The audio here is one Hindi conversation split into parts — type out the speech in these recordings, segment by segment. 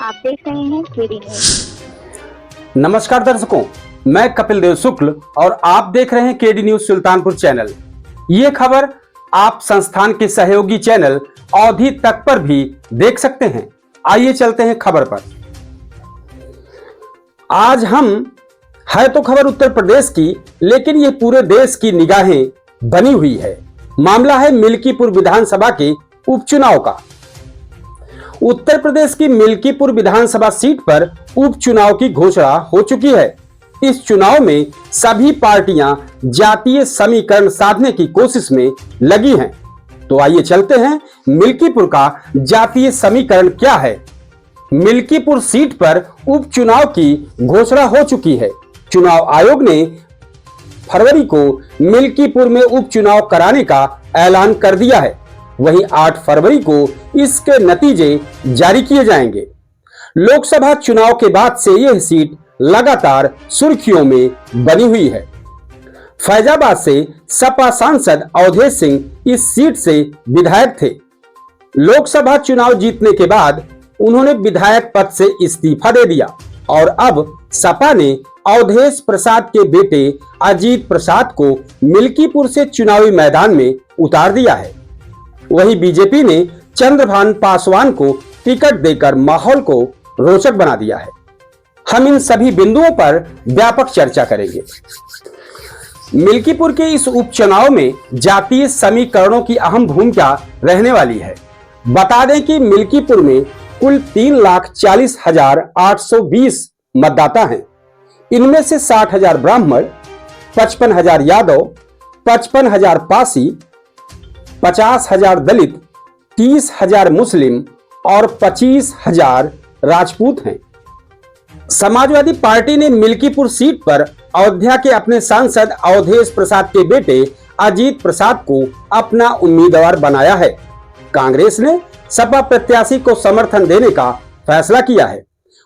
आप देख रहे हैं केडी न्यूज। नमस्कार दर्शकों, मैं कपिल देव शुक्ल और आप देख रहे हैं केडी न्यूज सुल्तानपुर चैनल। ये खबर आप संस्थान के सहयोगी चैनल अवधि तक पर भी देख सकते हैं। आइए चलते हैं खबर पर। आज हम है तो खबर उत्तर प्रदेश की, लेकिन ये पूरे देश की निगाहें बनी हुई है। मामला है मिल्कीपुर विधानसभा के उपचुनाव का। उत्तर प्रदेश की मिल्कीपुर विधानसभा सीट पर उपचुनाव की घोषणा हो चुकी है। इस चुनाव में सभी पार्टियां जातीय समीकरण साधने की कोशिश में लगी हैं। तो आइए चलते हैं मिल्कीपुर का जातीय समीकरण क्या है। मिल्कीपुर सीट पर उपचुनाव की घोषणा हो चुकी है। चुनाव आयोग ने फरवरी को मिल्कीपुर में उपचुनाव कराने का ऐलान कर दिया है। वहीं 8 फरवरी को इसके नतीजे जारी किए जाएंगे। लोकसभा चुनाव के बाद से यह सीट लगातार सुर्खियों में बनी हुई है। फैजाबाद से सपा सांसद अवधेश सिंह इस सीट से विधायक थे। लोकसभा चुनाव जीतने के बाद उन्होंने विधायक पद से इस्तीफा दे दिया और अब सपा ने अवधेश प्रसाद के बेटे अजीत प्रसाद को मिल्कीपुर से चुनावी मैदान में उतार दिया है। वहीं बीजेपी ने चंद्रभान पासवान को टिकट देकर माहौल को रोचक बना दिया है। हम इन सभी बिंदुओं पर व्यापक चर्चा करेंगे। मिल्कीपुर के इस उपचुनाव में जातीय समीकरणों की अहम भूमिका रहने वाली है। बता दें कि मिल्कीपुर में कुल 3,40,820 मतदाता हैं। इनमें से 60,000 ब्राह्मण, 55,000 यादव, 55,000 पासी, 50,000 दलित, 30,000 मुस्लिम और 25,000 राजपूत हैं। समाजवादी पार्टी ने मिल्कीपुर सीट पर अयोध्या के अपने सांसद अवधेश प्रसाद के बेटे अजीत प्रसाद को अपना उम्मीदवार बनाया है। कांग्रेस ने सपा प्रत्याशी को समर्थन देने का फैसला किया है।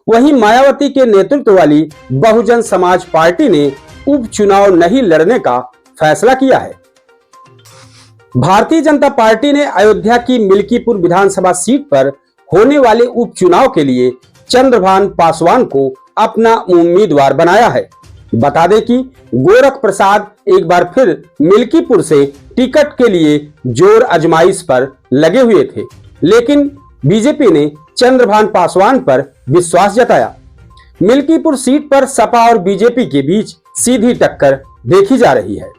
वहीं मायावती के नेतृत्व वाली बहुजन समाज पार्टी ने उपचुनाव नहीं लड़ने का फैसला किया है। भारतीय जनता पार्टी ने अयोध्या की मिल्कीपुर विधानसभा सीट पर होने वाले उपचुनाव के लिए चंद्रभान पासवान को अपना उम्मीदवार बनाया है। बता दें कि गोरख प्रसाद एक बार फिर मिल्कीपुर से टिकट के लिए जोर आजमाइश पर लगे हुए थे, लेकिन बीजेपी ने चंद्रभान पासवान पर विश्वास जताया। मिल्कीपुर सीट पर सपा और बीजेपी के बीच सीधी टक्कर देखी जा रही है।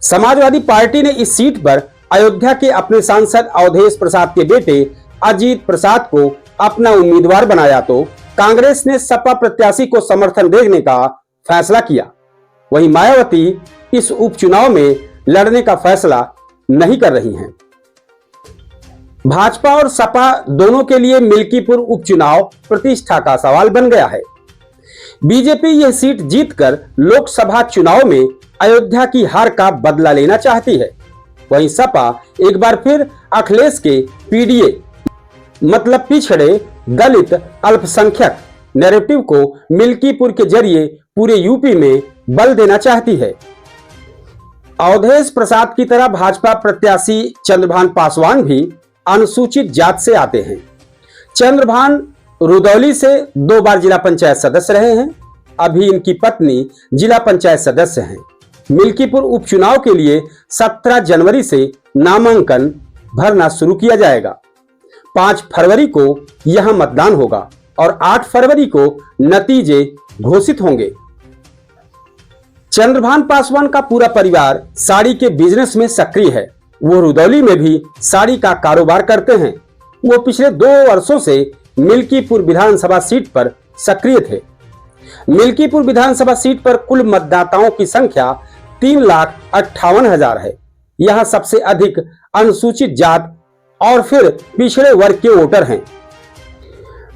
समाजवादी पार्टी ने इस सीट पर अयोध्या के अपने सांसद अवधेश प्रसाद के बेटे अजीत प्रसाद को अपना उम्मीदवार बनाया, तो कांग्रेस ने सपा प्रत्याशी को समर्थन देने का फैसला किया। वहीं मायावती इस उपचुनाव में लड़ने का फैसला नहीं कर रही हैं। भाजपा और सपा दोनों के लिए मिल्कीपुर उपचुनाव प्रतिष्ठा का सवाल बन गया है। बीजेपी यह सीट जीतकर लोकसभा चुनाव में अयोध्या की हार का बदला लेना चाहती है। वहीं सपा एक बार फिर अखिलेश के पीडीए मतलब पिछड़े दलित अल्पसंख्यक नैरेटिव को मिल्कीपुर के जरिए पूरे यूपी में बल देना चाहती है। अवधेश प्रसाद की तरह भाजपा प्रत्याशी चंद्रभान पासवान भी अनुसूचित जात से आते हैं। चंद्रभान रुदौली से 2 बार जिला पंचायत सदस्य रहे हैं। अभी इनकी पत्नी जिला पंचायत सदस्य हैं। मिल्कीपुर उपचुनाव के लिए 17 जनवरी से नामांकन भरना शुरू किया जाएगा। 5 फरवरी को यहां मतदान होगा और 8 फरवरी को नतीजे घोषित होंगे। चंद्रभान पासवान का पूरा परिवार साड़ी के बिजनेस में सक्रिय है। वो रुदौली में भी साड़ी का कारोबार करते हैं। वो पिछले 2 वर्षों से मिल्कीपुर विधानसभा सीट पर सक्रिय थे। मिल्कीपुर विधानसभा सीट पर कुल मतदाताओं की संख्या 3,58,000 है। यहां सबसे अधिक अनुसूचित जात और फिर पिछड़े वर्ग के वोटर हैं।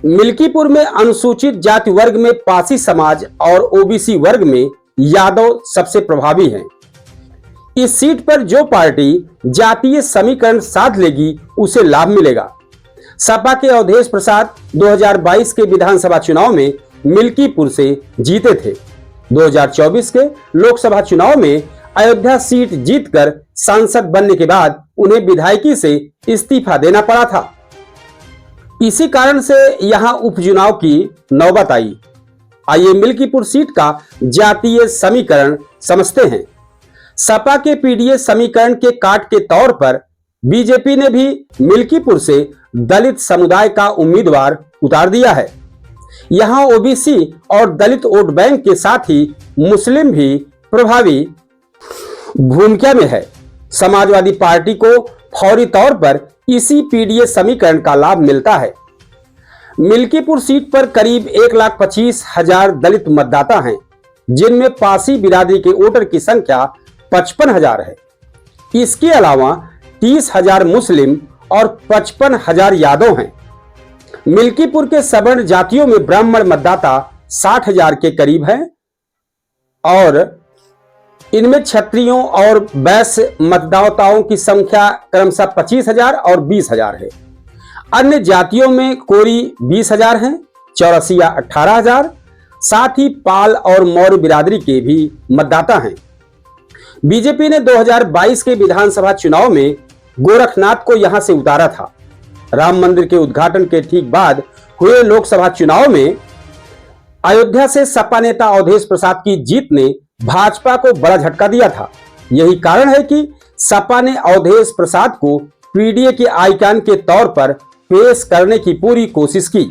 मिल्कीपुर में अनुसूचित जाति वर्ग में पासी समाज और ओबीसी वर्ग में यादव सबसे प्रभावी हैं। इस सीट पर जो पार्टी जातीय समीकरण साध लेगी उसे लाभ मिलेगा। सपा के अवधेश प्रसाद 2022 के विधानसभा चुनाव में मिल्कीपुर से जीते थे। 2024 के लोकसभा चुनाव में अयोध्या सीट जीतकर सांसद बनने के बाद उन्हें विधायकी से इस्तीफा देना पड़ा था। इसी कारण से यहां उपचुनाव की नौबत आई। आइए मिल्कीपुर सीट का जातीय समीकरण समझते हैं। सपा के पीडीए समीकरण के काट के तौर पर बीजेपी ने भी मिल्कीपुर से दलित समुदाय का उम्मीदवार उतार दिया है। यहां ओबीसी और दलित वोट बैंक के साथ ही मुस्लिम भी प्रभावी भूमिका में है। समाजवादी पार्टी को फौरी तौर पर इसी पीडीए समीकरण का लाभ मिलता है। मिल्कीपुर सीट पर करीब 1,25,000 दलित मतदाता हैं, जिनमें पासी बिरादरी के वोटर की संख्या 55,000 है। इसके अलावा 30,000 मुस्लिम और 55,000 यादव हैं। मिल्कीपुर के सवर्ण जातियों में ब्राह्मण मतदाता 60,000 के करीब हैं और इनमें क्षत्रियों और वैश्य मतदाताओं की संख्या क्रमशः 25,000 और 20,000 है। अन्य जातियों में कोरी 20,000 हैं, चौरसिया 18,000, साथ ही पाल और मौर्य बिरादरी के भी मतदाता हैं। बीजेपी ने 2022 के विधानसभा चुनाव में गोरखनाथ को यहां से उतारा था। राम मंदिर के उद्घाटन के ठीक बाद हुए लोकसभा चुनाव में अयोध्या से सपा नेता अवधेश प्रसाद की जीत ने भाजपा को बड़ा झटका दिया था। यही कारण है कि सपा ने अवधेश प्रसाद को पीडीए के आइकन के तौर पर पेश करने की पूरी कोशिश की।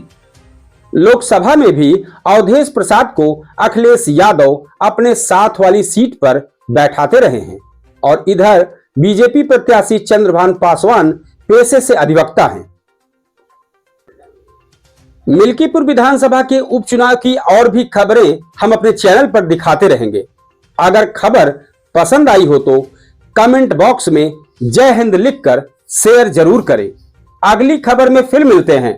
लोकसभा में भी अवधेश प्रसाद को अखिलेश यादव अपने साथ वाली सीट पर बैठाते रहे हैं और इधर बीजेपी प्रत्याशी चंद्रभान पासवान पेशे से अधिवक्ता हैं। मिल्कीपुर विधानसभा के उपचुनाव की और भी खबरें हम अपने चैनल पर दिखाते रहेंगे। अगर खबर पसंद आई हो तो कमेंट बॉक्स में जय हिंद लिखकर शेयर जरूर करें। अगली खबर में फिर मिलते हैं,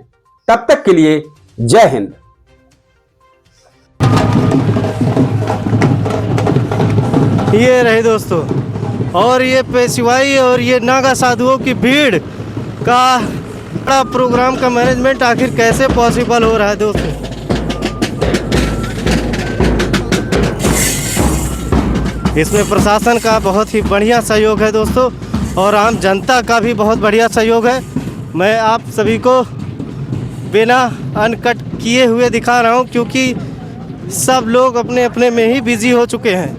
तब तक के लिए जय हिंद। ये रहे दोस्तों, और ये पेशवाई और ये नागा साधुओं की भीड़ का बड़ा प्रोग्राम का मैनेजमेंट आखिर कैसे पॉसिबल हो रहा है दोस्तों। इसमें प्रशासन का बहुत ही बढ़िया सहयोग है दोस्तों, और आम जनता का भी बहुत बढ़िया सहयोग है। मैं आप सभी को बिना अनकट किए हुए दिखा रहा हूं, क्योंकि सब लोग अपने अपने में ही बिजी हो चुके हैं।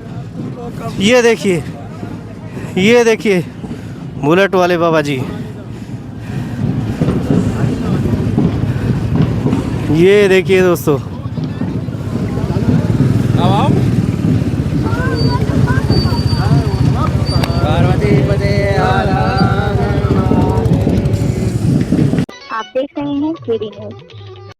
ये देखिए बुलेट वाले बाबा जी, ये देखिए दोस्तों। आप देख रहे हैं केडी न्यूज।